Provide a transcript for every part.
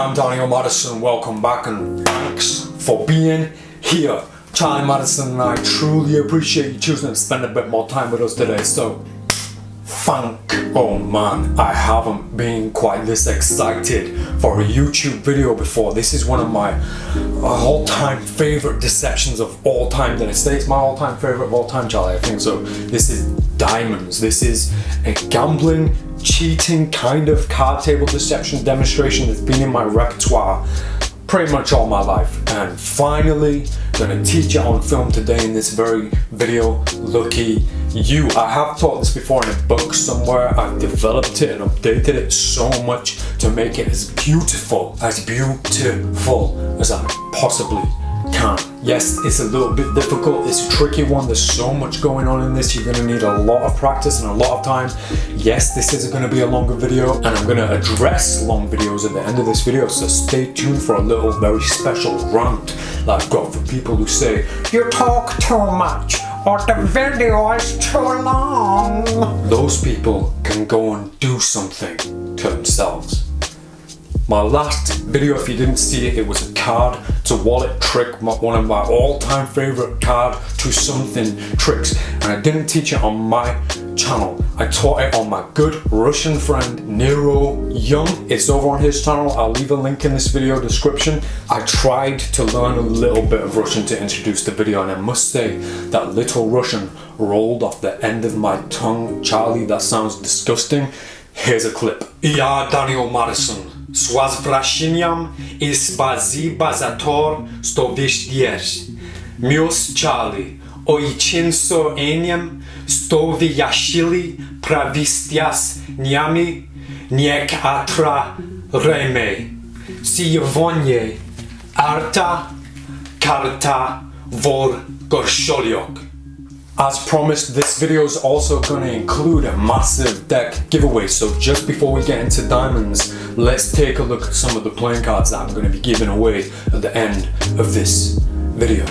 I'm Daniel Madison, welcome back and thanks for being here. Charlie Madison and I truly appreciate you choosing to spend a bit more time with us today, so oh man, I haven't been quite this excited for a YouTube video before. This is one of my all-time favorite deceptions of all time. Did I say it's my all-time favorite of all time, Charlie? I think so. This is diamonds. This is a gambling, cheating kind of card table deception demonstration that's been in my repertoire pretty much all my life, and finally gonna teach it on film today in this very video. Lucky you. I have taught this before in a book somewhere. I've developed it and updated it so much to make it as beautiful as I possibly can. Yes, it's a little bit difficult, it's a tricky one, there's so much going on in this, you're going to need a lot of practice and a lot of time. Yes, this is going to be a longer video, and I'm going to address long videos at the end of this video, so stay tuned for a little very special rant that I've got for people who say, you talk too much, or the video is too long. Those people can go and do something to themselves. My last video, if you didn't see it, it was a card to wallet trick, one of my all-time favorite card to something tricks, and I didn't teach it on my channel. I taught it on my good Russian friend Nero Young. It's over on his channel. I'll leave a link in this video description. I tried to learn a little bit of Russian to introduce the video, and I must say that little Russian rolled off the end of my tongue. Charlie, that sounds disgusting. Here's a clip. Я Daniel Madison. С возвращением и спасибо за то, что вещаешь. Мюс Чарли, очень соенем, что вы решили провести с нами некоторое время. Сегодня арта карта вор кошелек. As promised, this video is also going to include a massive deck giveaway, so just before we get into diamonds, let's take a look at some of the playing cards that I'm going to be giving away at the end of this video.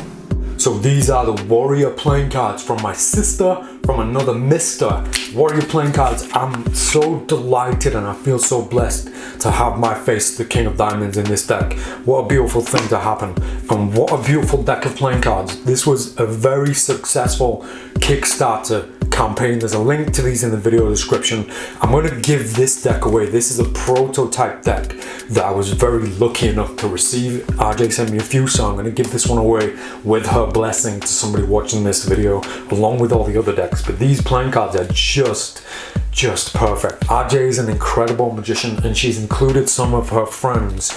So these are the Warrior playing cards from my sister, from another Mr. Warrior playing cards. I'm so delighted and I feel so blessed to have my face, the King of Diamonds, in this deck. What a beautiful thing to happen, and what a beautiful deck of playing cards. This was a very successful Kickstarter campaign. There's a link to these in the video description. I'm going to give this deck away. This is a prototype deck that I was very lucky enough to receive. RJ sent me a few, so I'm going to give this one away with her blessing to somebody watching this video, along with all the other decks. But these playing cards are just perfect. RJ is an incredible magician, and she's included some of her friends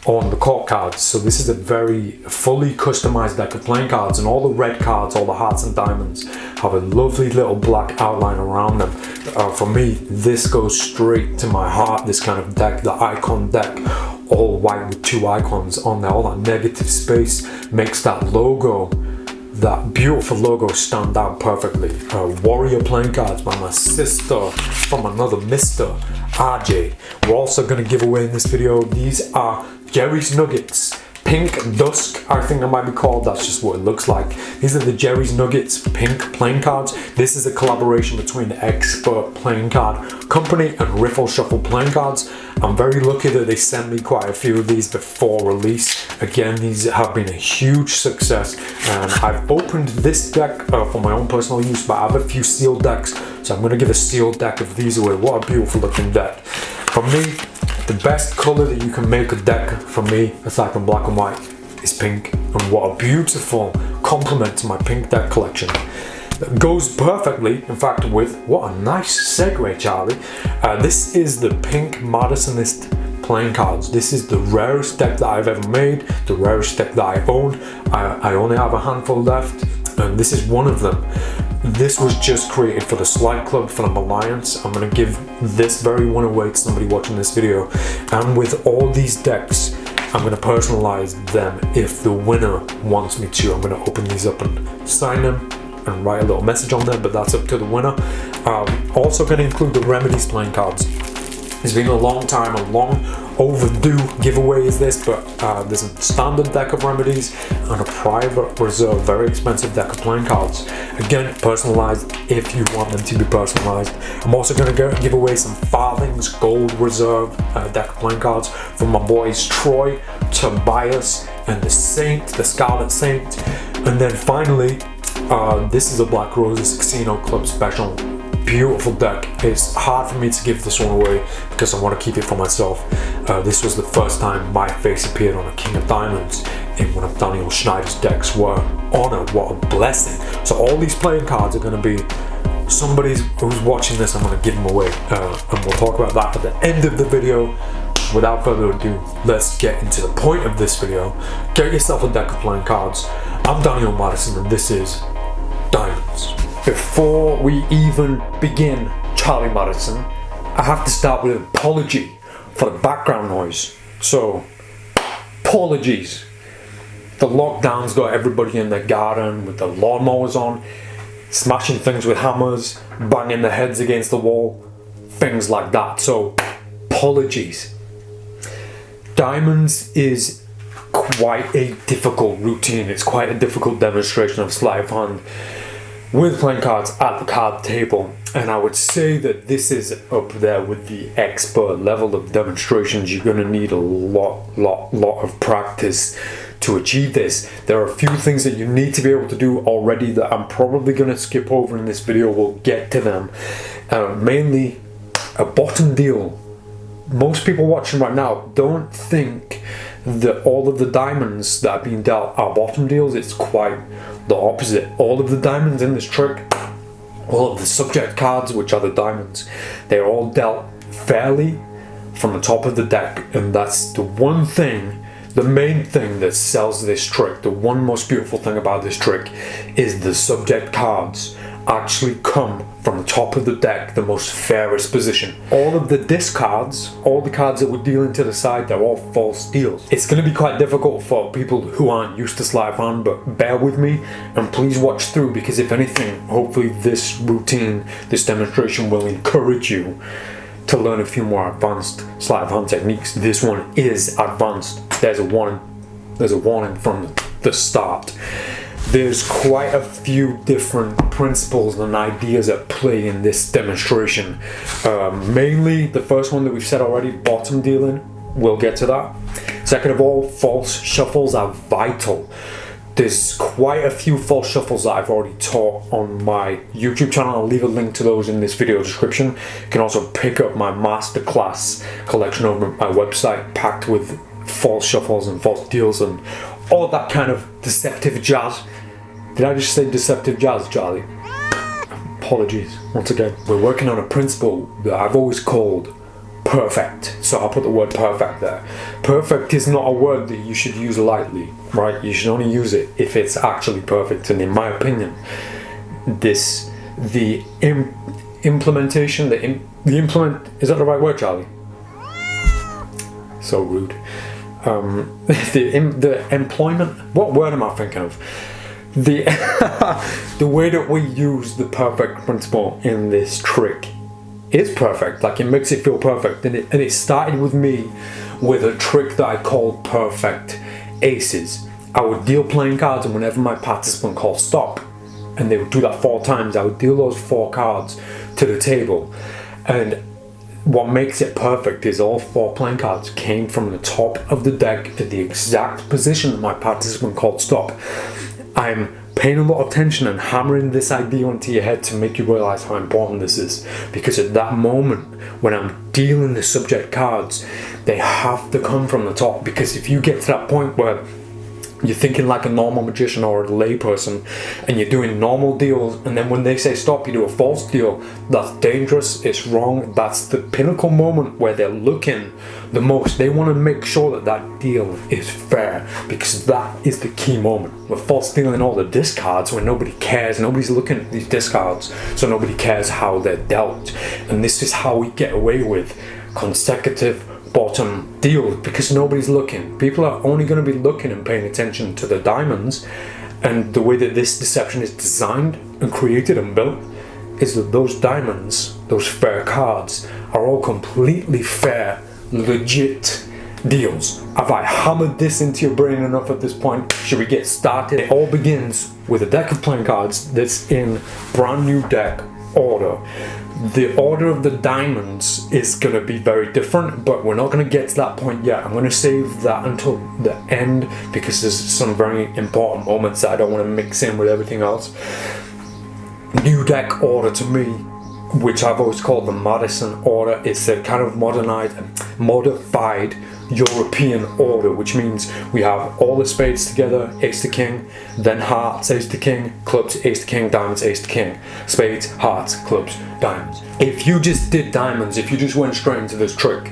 on the court cards, so this is a very fully customized deck of playing cards, and all the red cards, all the hearts and diamonds, have a lovely little black outline around them. For me, this goes straight to my heart, this kind of deck, the icon deck, all white with two icons on there. All that negative space makes that logo, that beautiful logo, stand out perfectly. Warrior playing cards by my sister from another Mr. RJ. We're also going to give away in this video, these are Jerry's Nuggets Pink Dusk, I think that might be called. That's just what it looks like. These are the Jerry's Nuggets Pink playing cards. This is a collaboration between the Expert Playing Card Company and Riffle Shuffle Playing Cards. I'm very lucky that they sent me quite a few of these before release. Again, these have been a huge success, and I've opened this deck for my own personal use, but I have a few sealed decks, so I'm going to give a sealed deck of these away. What a beautiful looking deck. For me, the best color that you can make a deck, for me, aside from black and white, is pink. And what a beautiful complement to my pink deck collection. That goes perfectly, in fact, with, what a nice segue, Charlie. This is the Pink Madisonist playing cards. This is the rarest deck that I've ever made, the rarest deck that I own. I only have a handful left, and this is one of them. This was just created for the Slight Club Film Alliance. I'm going to give this very one away to somebody watching this video. And with all these decks, I'm going to personalize them if the winner wants me to. I'm going to open these up and sign them and write a little message on them, but that's up to the winner. Also going to include the Remedies playing cards. It's been a long time, a long overdue giveaway is this, but there's a standard deck of remedies and a private reserve, very expensive deck of playing cards. Again, personalized if you want them to be personalized. I'm also going to give away some Farthing's Gold Reserve deck of playing cards from my boys Troy, Tobias, and the Saint, the Scarlet Saint. And then finally, this is a Black Roses Casino Club special. Beautiful deck. It's hard for me to give this one away because I want to keep it for myself. This was the first time my face appeared on a King of Diamonds in one of Daniel Schneider's decks. What an honor, what a blessing. So all these playing cards are going to be somebody who's watching this. I'm going to give them away, and we'll talk about that at the end of the video. Without further ado, let's get into the point of this video. Get yourself a deck of playing cards. I'm Daniel Madison and this is Diamonds. Before we even begin, Charlie Madison, I have to start with an apology for the background noise. So, apologies. The lockdown's got everybody in their garden with the lawnmowers on, smashing things with hammers, banging their heads against the wall, things like that. So, apologies. Diamonds is quite a difficult routine. It's quite a difficult demonstration of sleight of hand with playing cards at the card table, and I would say that this is up there with the expert level of demonstrations. You're going to need a lot of practice to achieve this. There are a few things that you need to be able to do already that I'm probably going to skip over in this video. We'll get to them. Mainly a bottom deal. Most people watching right now don't think that all of the diamonds that are being dealt are bottom deals. It's quite the opposite. All of the diamonds in this trick, all of the subject cards, which are the diamonds, they're all dealt fairly from the top of the deck, and that's the one thing, the main thing that sells this trick. The one most beautiful thing about this trick is the subject cards actually come from the top of the deck, the most fairest position. All of the discards, all the cards that we're dealing to the side, they're all false deals. It's going to be quite difficult for people who aren't used to sleight of hand, but bear with me and please watch through, because if anything, hopefully this routine, this demonstration will encourage you to learn a few more advanced sleight of hand techniques. This one is advanced. There's a warning from the start. There's quite a few different principles and ideas at play in this demonstration. Mainly, the first one that we've said already, bottom dealing, we'll get to that. Second of all, false shuffles are vital. There's quite a few false shuffles that I've already taught on my YouTube channel. I'll leave a link to those in this video description. You can also pick up my masterclass collection over my website, packed with false shuffles and false deals and all that kind of deceptive jazz. Did I just say deceptive jazz, Charlie? Apologies. Once again, we're working on a principle that I've always called perfect. So I'll put the word perfect there. Perfect is not a word that you should use lightly, right? You should only use it if it's actually perfect. And in my opinion, is that the right word, Charlie? So rude. The employment, what word am I thinking of? The way that we use the perfect principle in this trick is perfect. Like, it makes it feel perfect, and it started with me with a trick that I called perfect aces. I would deal playing cards, and whenever my participant called stop, and they would do that 4 times, I would deal those 4 cards to the table. And what makes it perfect is all 4 playing cards came from the top of the deck at the exact position that my participant called stop. I'm paying a lot of attention and hammering this idea onto your head to make you realize how important this is, because at that moment when I'm dealing the subject cards, they have to come from the top. Because if you get to that point where you're thinking like a normal magician or a layperson and you're doing normal deals, and then when they say stop you do a false deal, that's dangerous, it's wrong. That's the pinnacle moment where they're looking the most. They want to make sure that that deal is fair, because that is the key moment. We're false dealing all the discards when nobody cares, nobody's looking at these discards, so nobody cares how they're dealt. And this is how we get away with consecutive bottom deals, because nobody's looking. People are only going to be looking and paying attention to the diamonds, and the way that this deception is designed and created and built is that those diamonds, those fair cards, are all completely fair, legit deals. Have I hammered this into your brain enough at this point? Should we get started? It all begins with a deck of playing cards that's in brand new deck order. The order of the diamonds is going to be very different, but we're not going to get to that point yet. I'm going to save that until the end because there's some very important moments that I don't want to mix in with everything else. New deck order to me, which I've always called the Madison order, is a kind of modified European order, which means we have all the spades together, ace to king, then hearts, ace to king, clubs, ace to king, diamonds, ace to king, spades, hearts, clubs, diamonds. If you just did diamonds, if you just went straight into this trick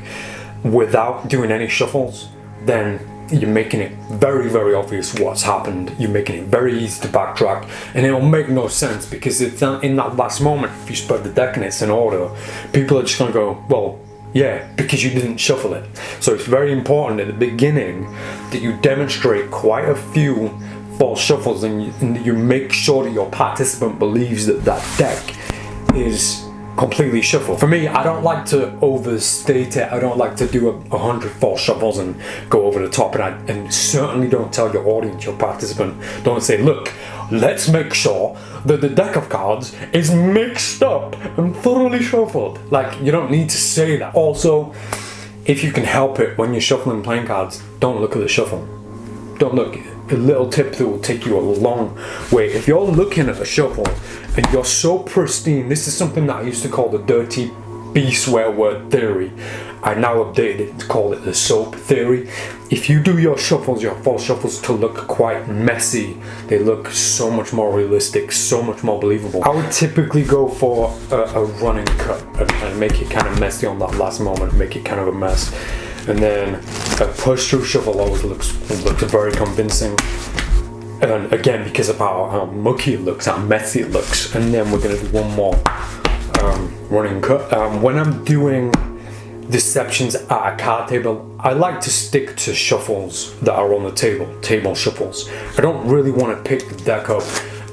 without doing any shuffles, then you're making it very, very obvious what's happened. You're making it very easy to backtrack, and it'll make no sense because it's in that last moment, if you spread the deck and it's in order, people are just gonna go, well, yeah, because you didn't shuffle it. So it's very important at the beginning that you demonstrate quite a few false shuffles and you make sure that your participant believes that that deck is completely shuffled. For me, I don't like to overstate it. I don't like to do 100 false shuffles and go over the top, and certainly don't tell your audience, your participant, don't say, look, let's make sure that the deck of cards is mixed up and thoroughly shuffled. Like, you don't need to say that. Also, if you can help it, when you're shuffling playing cards, don't look at the shuffle. Don't look. A little tip that will take you a long way. If you're looking at a shuffle and you're so pristine, this is something that I used to call the dirty B swear word theory. I now updated it to call it the soap theory. If you do your shuffles, your false shuffles, to look quite messy, they look so much more realistic, so much more believable. I would typically go for a running cut and make it kind of messy on that last moment, make it kind of a mess. And then a push through shuffle always looks very convincing. And again, because of how mucky it looks, how messy it looks. And then we're gonna do one more running cut. When I'm doing deceptions at a card table, I like to stick to shuffles that are on the table shuffles. I don't really want to pick the deck up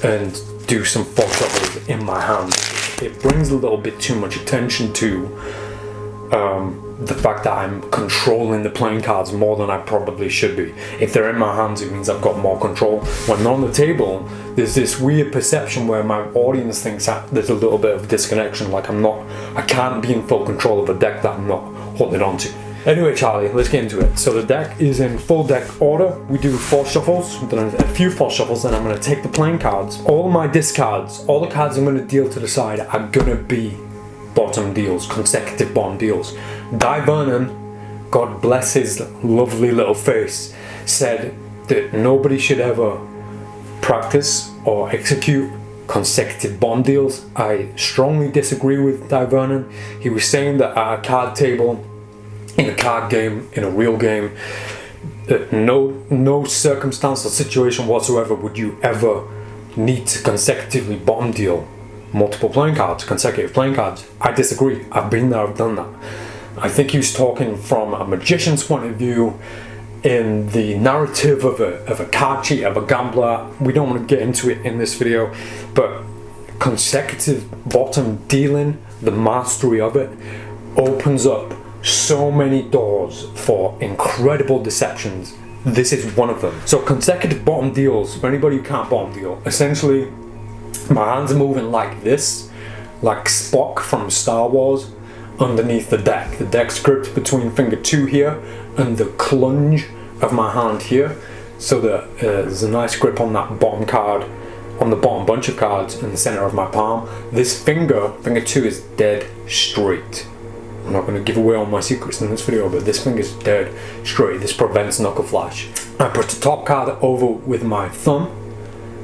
and do some false shuffles in my hand. It brings a little bit too much attention to the fact that I'm controlling the playing cards more than I probably should be. If they're in my hands, it means I've got more control. When they're on the table, there's this weird perception where my audience thinks that there's a little bit of disconnection, like I can't be in full control of a deck that I'm not holding on to. Anyway, Charlie, let's get into it. So the deck is in full deck order. We do 4 shuffles, then a few false shuffles, then I'm going to take the playing cards. All my discards, all the cards I'm going to deal to the side are going to be bottom deals, consecutive bottom deals. Di Vernon, God bless his lovely little face, said that nobody should ever practice or execute consecutive bottom deals. I strongly disagree with Di Vernon. He was saying that at a card table, in a card game, in a real game, that no circumstance or situation whatsoever would you ever need to consecutively bottom deal multiple playing cards, consecutive playing cards. I disagree. I've been there, I've done that. I think he was talking from a magician's point of view, in the narrative of a card cheat, of a gambler. We don't want to get into it in this video, but consecutive bottom dealing, the mastery of it, opens up so many doors for incredible deceptions. This is one of them. So consecutive bottom deals, for anybody who can't bottom deal, essentially my hands are moving like this, like Spock from Star Wars, underneath the deck. The deck's gripped between finger 2 here and the clunge of my hand here, so that there's a nice grip on that bottom card, on the bottom bunch of cards in the center of my palm. This finger 2 is dead straight. I'm not going to give away all my secrets in this video, but this finger's dead straight. This prevents knuckle flash. I put the top card over with my thumb.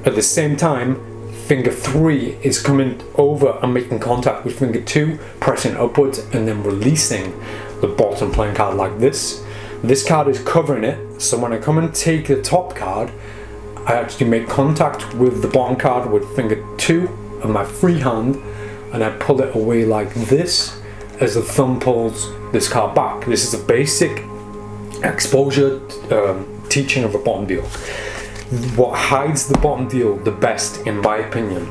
At the same time, finger 3 is coming over and making contact with finger 2, pressing upwards and then releasing the bottom playing card like this. This card is covering it, so when I come and take the top card, I actually make contact with the bottom card with finger 2 of my free hand, and I pull it away like this as the thumb pulls this card back. This is a basic exposure teaching of a bottom deal. What hides the bottom deal the best, in my opinion,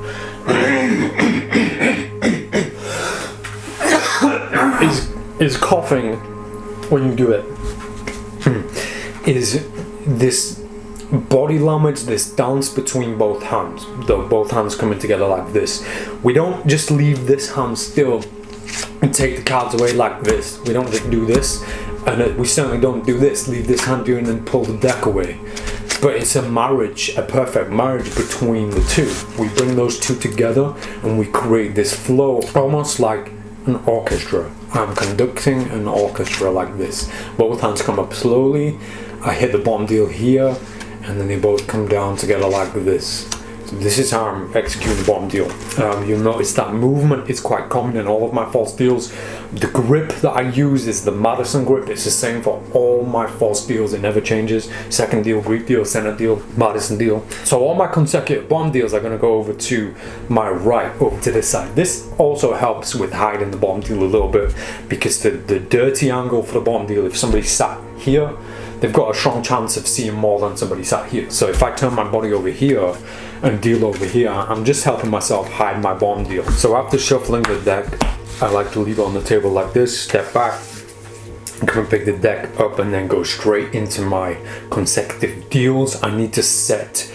is coughing when you do it. Is this body language, this dance between both hands, both hands coming together like this. We don't just leave this hand still and take the cards away like this. We don't just do this, and we certainly don't do this, leave this hand doing and pull the deck away. But it's a marriage, a perfect marriage between the two. We bring those two together and we create this flow, almost like an orchestra. I'm conducting an orchestra like this. Both hands come up slowly. I hit the bottom deal here, and then they both come down together like this. So this is how I'm executing the bottom deal. You'll notice that movement is quite common in all of my false deals. The grip that I use is the Madison grip. It's the same for all my false deals. It never changes. Second deal, Greek deal, center deal, Madison deal. So all my consecutive bottom deals are going to go over to my right, over to this side. This also helps with hiding the bottom deal a little bit, because the dirty angle for the bottom deal, if somebody sat here, they've got a strong chance of seeing more than somebody sat here. So if I turn my body over here and deal over here, I'm just helping myself hide my bottom deal. So after shuffling the deck, I like to leave it on the table like this, step back, come and pick the deck up, and then go straight into my consecutive deals. I need to set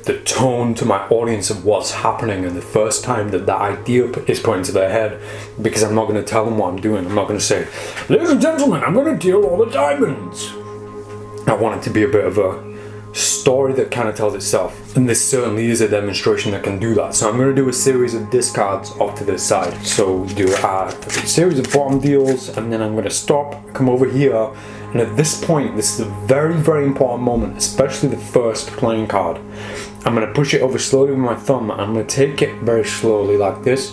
the tone to my audience of what's happening, and the first time that idea is put into their head, because I'm not going to tell them what I'm doing. I'm not going to say, ladies and gentlemen, I'm going to deal all the diamonds. I want it to be a bit of a story that kind of tells itself, and this certainly is a demonstration that can do that. So I'm going to do a series of discards off to this side. So do a series of bottom deals, and then I'm going to stop, come over here, and at this point, this is a very, very important moment, especially the first playing card. I'm going to push it over slowly with my thumb, and I'm going to take it very slowly like this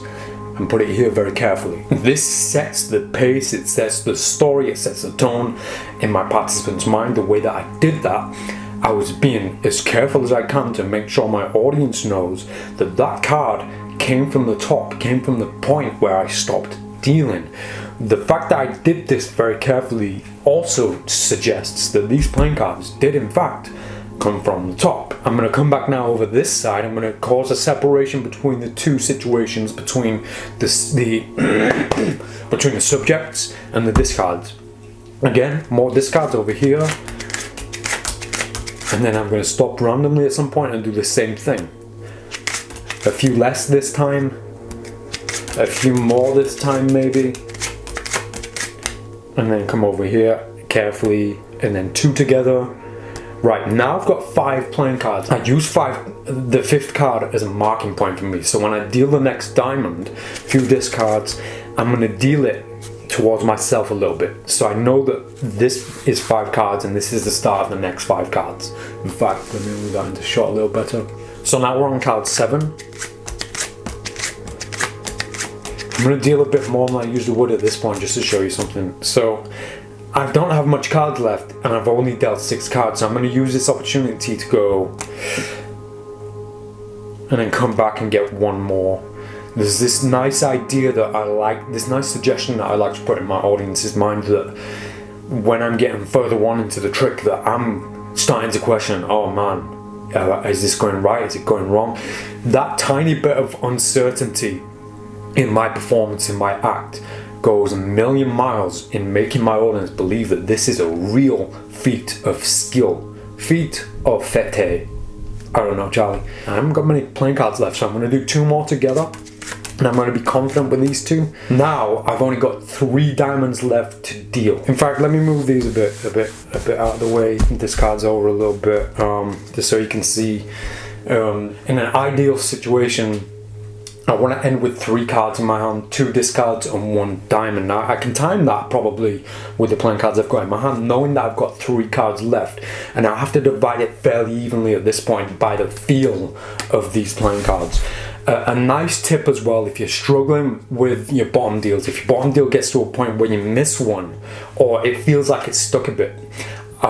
and put it here very carefully. This sets the pace, it sets the story, it sets the tone in my participant's mind. The way that I did that, I was being as careful as I can to make sure my audience knows that that card came from the top, came from the point where I stopped dealing. The fact that I did this very carefully also suggests that these playing cards did in fact come from the top. I'm going to come back now over this side. I'm going to cause a separation between the two situations, between between the subjects and the discards. Again, more discards over here, and then I'm going to stop randomly at some point and do the same thing. A few less this time, a few more this time maybe, and then come over here carefully, and then two together. Right, now I've got 5 playing cards. I use the 5th card as a marking point for me. So when I deal the next diamond, few discards, I'm going to deal it towards myself a little bit. So I know that this is 5 cards and this is the start of the next 5 cards. In fact, let me move that into shot a little better. So now we're on card 7. I'm going to deal a bit more than I usually would at this point, just to show you something. So I don't have much cards left, and I've only dealt 6 cards, so I'm going to use this opportunity to go and then come back and get one more. There's this nice idea that I like, this nice suggestion that I like to put in my audience's mind, that when I'm getting further on into the trick, that I'm starting to question, oh man, is this going right, is it going wrong? That tiny bit of uncertainty in my performance, in my act, goes a million miles in making my audience believe that this is a real feat of skill, feat of fete. I don't know, Charlie. I haven't got many playing cards left, so I'm going to do 2 more together, and I'm going to be confident with these 2. Now I've only got 3 diamonds left to deal. In fact, let me move these a bit out of the way. This card's over a little bit, just so you can see. In an ideal situation, I want to end with 3 cards in my hand, 2 discards and 1 diamond. Now I can time that probably with the playing cards I've got in my hand, knowing that I've got 3 cards left, and I have to divide it fairly evenly at this point by the feel of these playing cards. A nice tip as well, if you're struggling with your bottom deals, if your bottom deal gets to a point where you miss one, or it feels like it's stuck a bit,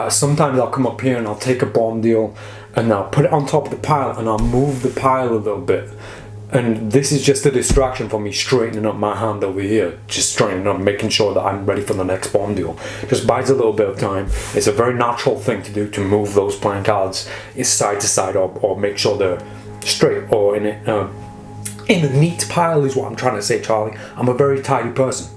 sometimes I'll come up here and I'll take a bottom deal and I'll put it on top of the pile and I'll move the pile a little bit. And this is just a distraction for me straightening up my hand over here, just straightening up, making sure that I'm ready for the next bottom deal. Just buys a little bit of time. It's a very natural thing to do, to move those playing cards side to side, or make sure they're straight, or in a neat pile is what I'm trying to say, Charlie. I'm a very tidy person.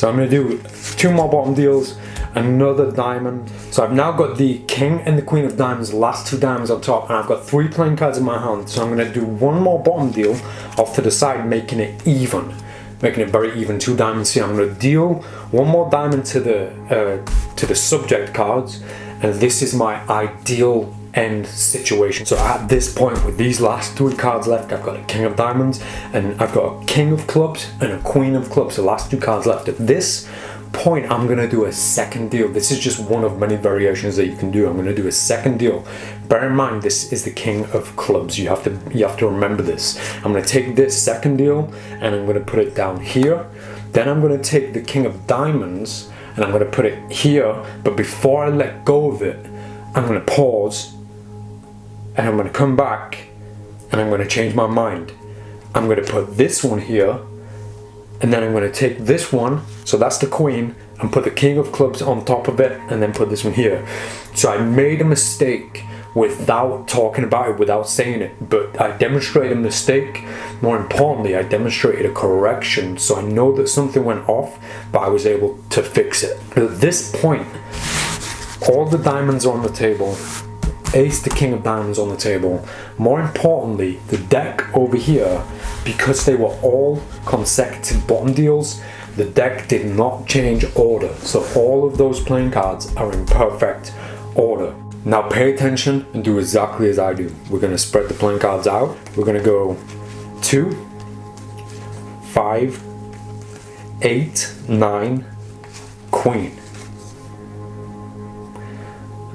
So I'm going to do 2 more bottom deals, another diamond. So I've now got the king and the queen of diamonds, the last 2 diamonds on top, and I've got 3 playing cards in my hand. So I'm going to do 1 more bottom deal off to the side, making it even. Making it very even, 2 diamonds here. I'm going to deal 1 more diamond to the subject cards, and this is my ideal end situation. So at this point, with these last 3 cards left, I've got a king of diamonds, and I've got a king of clubs and a queen of clubs, the last 2 cards left. At this point, I'm going to do a second deal. This is just one of many variations that you can do. I'm going to do a second deal. Bear in mind, this is the king of clubs. You have to remember this. I'm going to take this second deal and I'm going to put it down here. Then I'm going to take the king of diamonds and I'm going to put it here. But before I let go of it, I'm going to pause and I'm going to come back and I'm going to change my mind. I'm going to put this one here, and then I'm going to take this one, so that's the queen, and put the king of clubs on top of it, and then put this one here. So I made a mistake without talking about it, without saying it, but I demonstrated a mistake. More importantly, I demonstrated a correction, so I know that something went off, but I was able to fix it. At this point, all the diamonds are on the table. Ace, the king of diamonds on the table. More importantly, the deck over here, because they were all consecutive bottom deals, the deck did not change order. So all of those playing cards are in perfect order. Now pay attention and do exactly as I do. We're going to spread the playing cards out. We're going to go 2, 5, 8, 9, queen.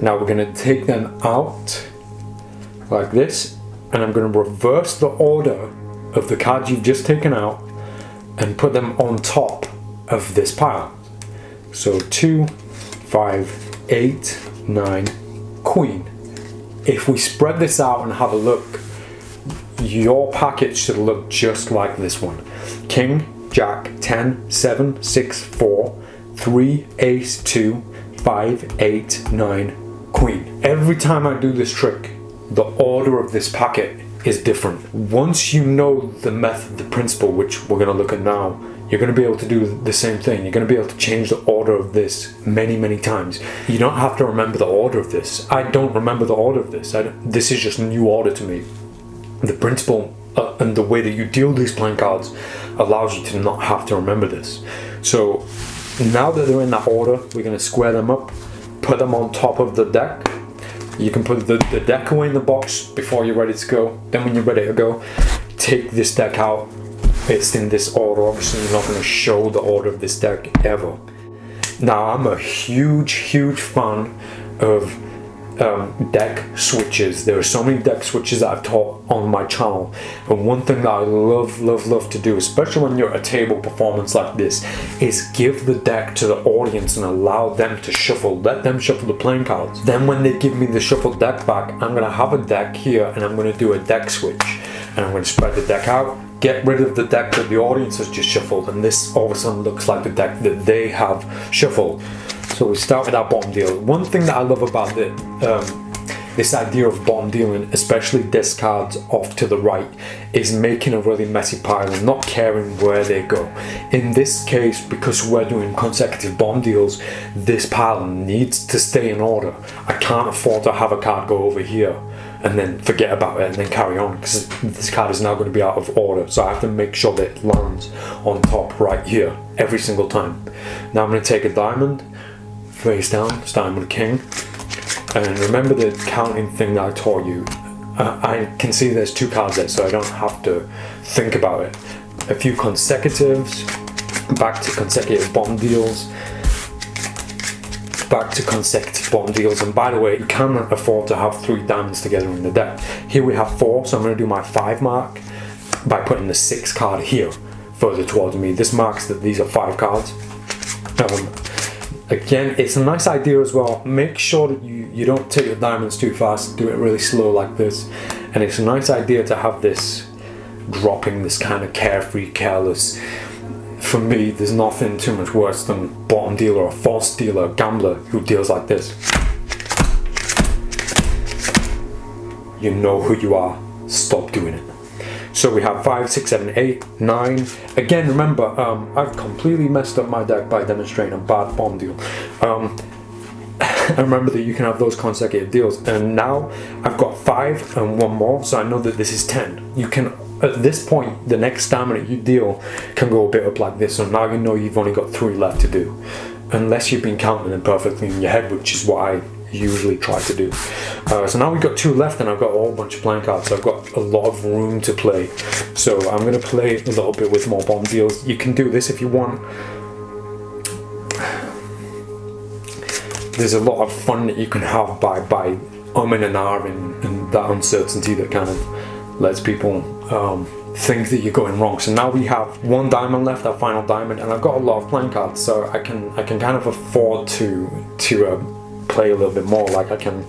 Now we're going to take them out like this, and I'm going to reverse the order of the cards you've just taken out and put them on top of this pile. So 2, 5, 8, 9, queen. If we spread this out and have a look, your packet should look just like this one. King, Jack, 10, 7, 6, 4, 3, Ace, 2, 5, 8, 9, queen. Every time I do this trick, the order of this packet is different. Once you know the method, the principle, which we're going to look at now, you're going to be able to do the same thing. You're going to be able to change the order of this many, many times. You don't have to remember the order of this. I don't remember the order of this. This is just new order to me. The principle and the way that you deal these playing cards allows you to not have to remember this. So now that they're in that order, we're going to square them up, put them on top of the deck. You can put the deck away in the box before you're ready to go. Then when you're ready to go, take this deck out. It's in this order. Obviously you're not going to show the order of this deck ever. Now I'm a huge fan of deck switches. There are so many deck switches that I've taught on my channel, and one thing that I love to do, especially when you're at a table performance like this, is give the deck to the audience and allow them to shuffle. Let them shuffle the playing cards. Then when they give me the shuffled deck back, I'm going to have a deck here and I'm going to do a deck switch, and I'm going to spread the deck out, get rid of the deck that the audience has just shuffled, and this all of a sudden looks like the deck that they have shuffled. So we start with our bottom deal. One thing that I love about this idea of bottom dealing, especially discards off to the right, is making a really messy pile and not caring where they go. In this case, because we're doing consecutive bottom deals, this pile needs to stay in order. I can't afford to have a card go over here and then forget about it and then carry on, because this card is now going to be out of order. So I have to make sure that it lands on top right here every single time. Now I'm going to take a diamond, face down, starting with a king. And remember the counting thing that I taught you. I can see there's 2 cards there, so I don't have to think about it. A few consecutives, back to consecutive bottom deals, back to consecutive bottom deals. And by the way, you cannot afford to have 3 diamonds together in the deck. Here we have 4, so I'm going to do my 5 mark by putting the 6 card here further towards me. This marks that these are 5 cards. Again, it's a nice idea as well. Make sure that you don't take the diamonds too fast. Do it really slow like this. And it's a nice idea to have this dropping, this kind of carefree, careless. For me, there's nothing too much worse than bottom dealer or false dealer, gambler who deals like this. You know who you are. Stop doing it. So we have 5, 6, 7, 8, 9. Again, remember, I've completely messed up my deck by demonstrating a bad bomb deal. And remember that you can have those consecutive deals. And now I've got 5 and 1 more, so I know that this is 10. You can, at this point, the next stamina you deal can go a bit up like this. So now you know you've only got 3 left to do, unless you've been counting them perfectly in your head, which is what I usually try to do. So now we've got 2 left, and I've got a whole bunch of playing cards, so I've got a lot of room to play. So I'm going to play a little bit with more bomb deals. You can do this if you want. There's a lot of fun that you can have by umming and ahhing, and that uncertainty that kind of lets people think that you're going wrong. So now we have 1 diamond left, our final diamond, and I've got a lot of playing cards, so I can kind of afford to play a little bit more. Like, I can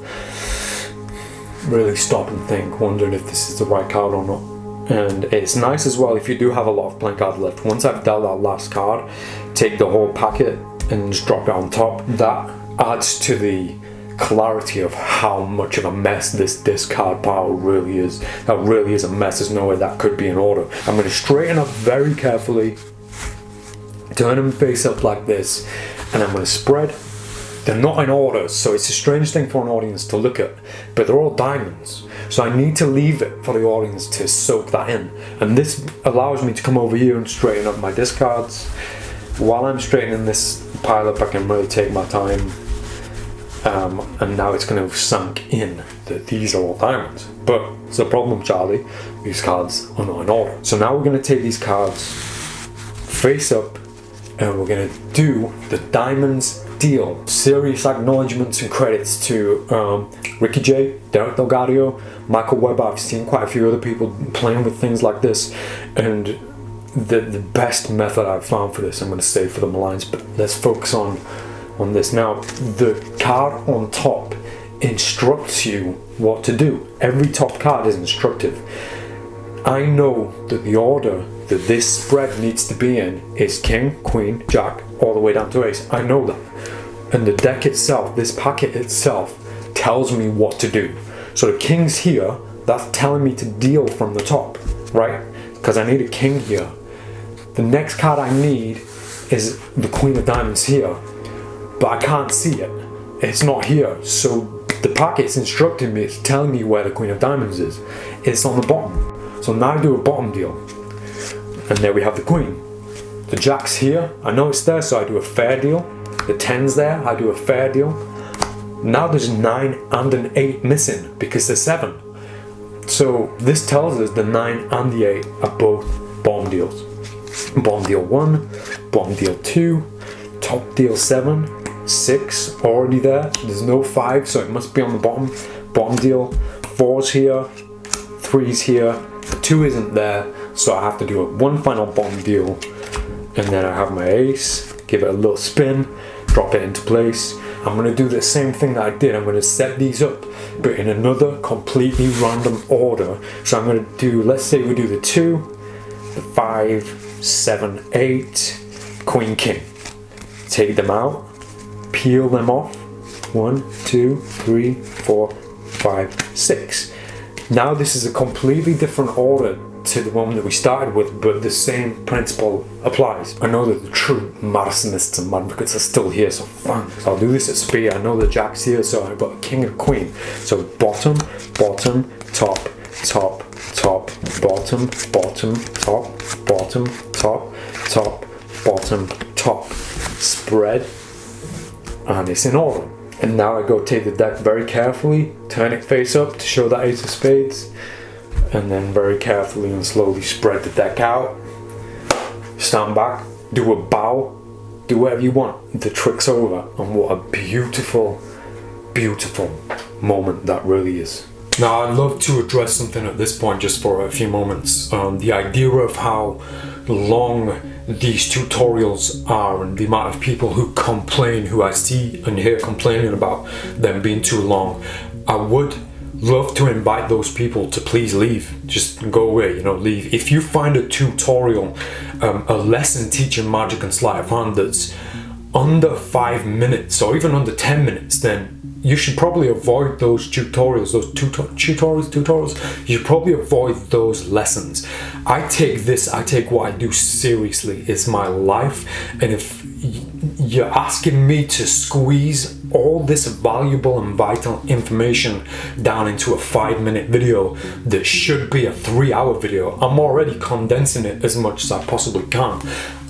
really stop and think, wondering if this is the right card or not. And it's nice as well if you do have a lot of playing cards left. Once I've dealt that last card, take the whole packet and just drop it on top. That adds to the clarity of how much of a mess this discard pile really is. That really is a mess. There's no way that could be in order. I'm going to straighten up very carefully, turn them face up like this, and I'm going to spread. They're not in order, so it's a strange thing for an audience to look at, but they're all diamonds. So I need to leave it for the audience to soak that in. And this allows me to come over here and straighten up my discards. While I'm straightening this pile up, I can really take my time. And now it's going to sunk in that these are all diamonds. But it's a problem, Charlie. These cards are not in order. So now we're going to take these cards face up, and we're going to do the diamonds deal. Serious acknowledgements and credits to Ricky J, Derek Delgadio, Michael Webb. I've seen quite a few other people playing with things like this, and the best method I've found for this I'm going to save for the Malines, but let's focus on this now. The card on top instructs you what to do. Every top card is instructive. I know that the order that this spread needs to be in is King, Queen, Jack, all the way down to Ace. I know that. And the deck itself, this packet itself, tells me what to do. So the King's here, that's telling me to deal from the top, right? Because I need a King here. The next card I need is the Queen of Diamonds here, but I can't see it. It's not here. So the packet's instructing me, it's telling me where the Queen of Diamonds is. It's on the bottom. So now I do a bottom deal. And there we have the Queen. The Jack's here, I know it's there, so I do a fair deal. The 10's there, I do a fair deal. Now there's 9 and an 8 missing because there's 7. So this tells us the 9 and the 8 are both bomb deals. Bomb deal 1, bomb deal 2, top deal 7, 6 already there. There's no 5, so it must be on the bottom. Bomb deal 4's here, 3's here, 2 isn't there, so I have to do one final bomb deal. And then I have my ace, give it a little spin, drop it into place. I'm going to do the same thing that I did. I'm going to set these up, but in another completely random order. So I'm going to do, let's say we do the 2, the 5, 7, 8, Queen, King. Take them out, peel them off. 1, 2, 3, 4, 5, 6. Now this is a completely different order to the one that we started with, but the same principle applies. I know that the true Madisonists and advocates are still here, so fine. So I'll do this at speed. I know the Jack's here, so I've got a King and Queen. So bottom, bottom, top, top, top, bottom, bottom, top, bottom, top, top, bottom, top. Spread, and it's in order. And now I go take the deck very carefully, turn it face up to show that Ace of Spades, and then very carefully and slowly spread the deck out, stand back, do a bow, do whatever you want. The trick's over, and what a beautiful, beautiful moment that really is. Now I'd love to address something at this point just for a few moments. The idea of how long these tutorials are and the amount of people who complain, who I see and hear complaining about them being too long. I would love to invite those people to please leave. Just go away, leave. If you find a tutorial, a lesson teaching magic and sleight of hand that's under 5 minutes or even under 10 minutes, then you should probably avoid those tutorials, tutorials. You should probably avoid those lessons. I take what I do seriously. It's my life. And if you're asking me to squeeze all this valuable and vital information down into a 5-minute video that should be a 3-hour video, I'm already condensing it as much as I possibly can.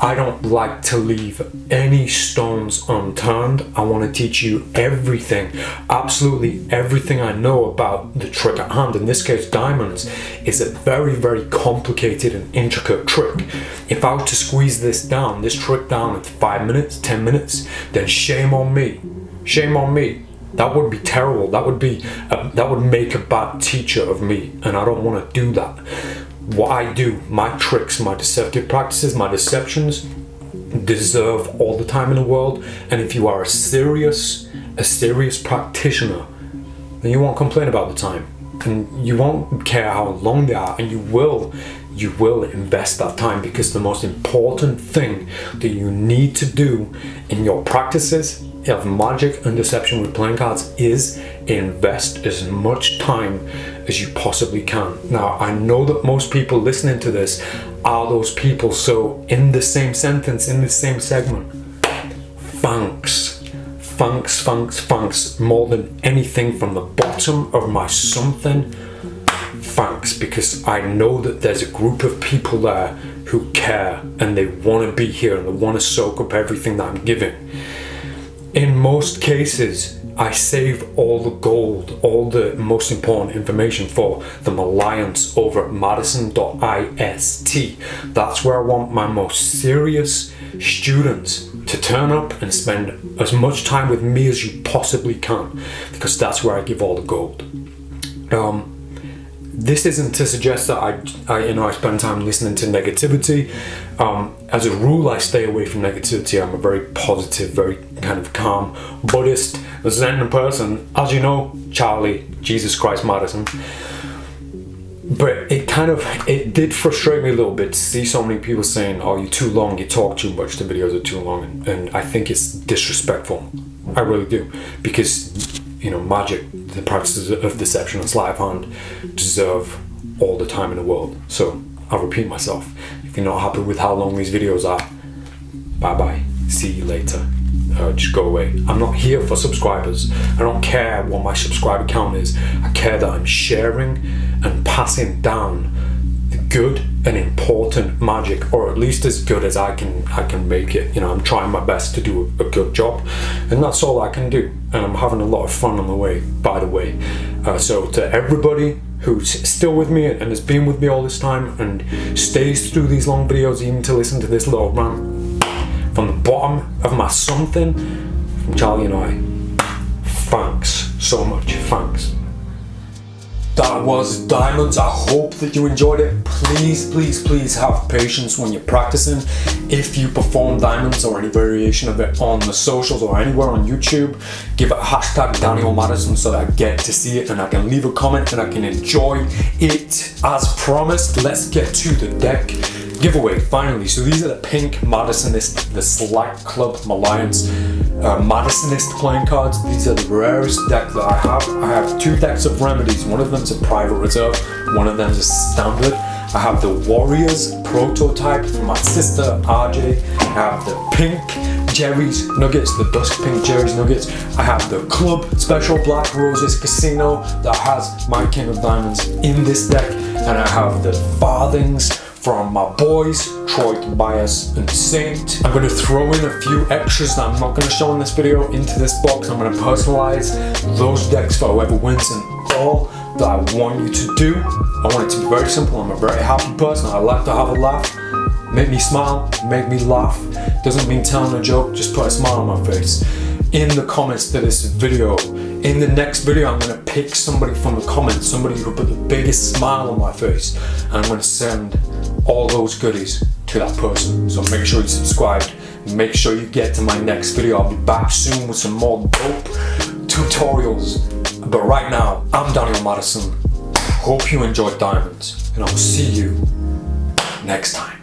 I don't like to leave any stones unturned. I want to teach you everything, absolutely everything I know about the trick at hand. In this case, diamonds is a very, very complicated and intricate trick. If I were to squeeze this trick down in 5 minutes, 10 minutes, then shame on me. Shame on me. That would be terrible. That would make a bad teacher of me, and I don't want to do that. What I do, my tricks, my deceptive practices, my deceptions deserve all the time in the world. And if you are a serious practitioner, then you won't complain about the time, and you won't care how long they are, and you will invest that time, because the most important thing that you need to do in your practices of magic and deception with playing cards is invest as much time as you possibly can. Now, I know that most people listening to this are those people, so in the same sentence, in the same segment, thanks, more than anything, from the bottom of my something, thanks, because I know that there's a group of people there who care, and they want to be here, and they want to soak up everything that I'm giving. In most cases, I save all the gold, all the most important information for the Alliance over at Madison.ist. That's where I want my most serious students to turn up and spend as much time with me as you possibly can, because that's where I give all the gold. This isn't to suggest that I spend time listening to negativity. As a rule, I stay away from negativity. I'm a very positive, very kind of calm Buddhist Zen person, as you know, Charlie Jesus Christ Madison. But it did frustrate me a little bit to see so many people saying, "Oh, you're too long, you talk too much, the videos are too long," and I think it's disrespectful. I really do, because magic, the practices of deception and sleight of hand deserve all the time in the world. So I'll repeat myself. If you're not happy with how long these videos are, bye bye. See you later. Just go away. I'm not here for subscribers. I don't care what my subscriber count is. I care that I'm sharing and passing down the good and important magic, or at least as good as I can make it. I'm trying my best to do a good job, and that's all I can do. And I'm having a lot of fun on the way, by the way. So to everybody who's still with me and has been with me all this time and stays through these long videos even to listen to this little rant, from the bottom of my something, from Charlie and I, thanks so much, thanks. That was Diamonds. I hope that you enjoyed it. Please have patience when you're practicing. If you perform Diamonds or any variation of it on the socials or anywhere on YouTube, give it a hashtag Daniel Madison so that I get to see it and I can leave a comment and I can enjoy it. As promised, let's get to the deck giveaway finally. So these are the pink Madisonist, the Select Club Alliance Madisonist playing cards. These are the rarest deck that I have. I have 2 decks of remedies. One of them is a private reserve, one of them is standard. I have the Warriors prototype from my sister RJ. I have the pink Jerry's Nuggets, the dusk pink Jerry's Nuggets. I have the Club Special Black Roses Casino that has my King of Diamonds in this deck. And I have the Farthings from my boys, Troy, Tobias, and Saint. I'm going to throw in a few extras that I'm not going to show in this video into this box. I'm going to personalize those decks for whoever wins, and all that I want you to do, I want it to be very simple. I'm a very happy person. I like to have a laugh. Make me smile, make me laugh. Doesn't mean telling a joke, just put a smile on my face. In the comments to this video, in the next video, I'm going to pick somebody from the comments, somebody who put the biggest smile on my face, and I'm going to send all those goodies to that person. So make sure you subscribed, make sure you get to my next video. I'll be back soon with some more dope tutorials. But right now, I'm Daniel Madison. Hope you enjoyed Diamonds, and I'll see you next time.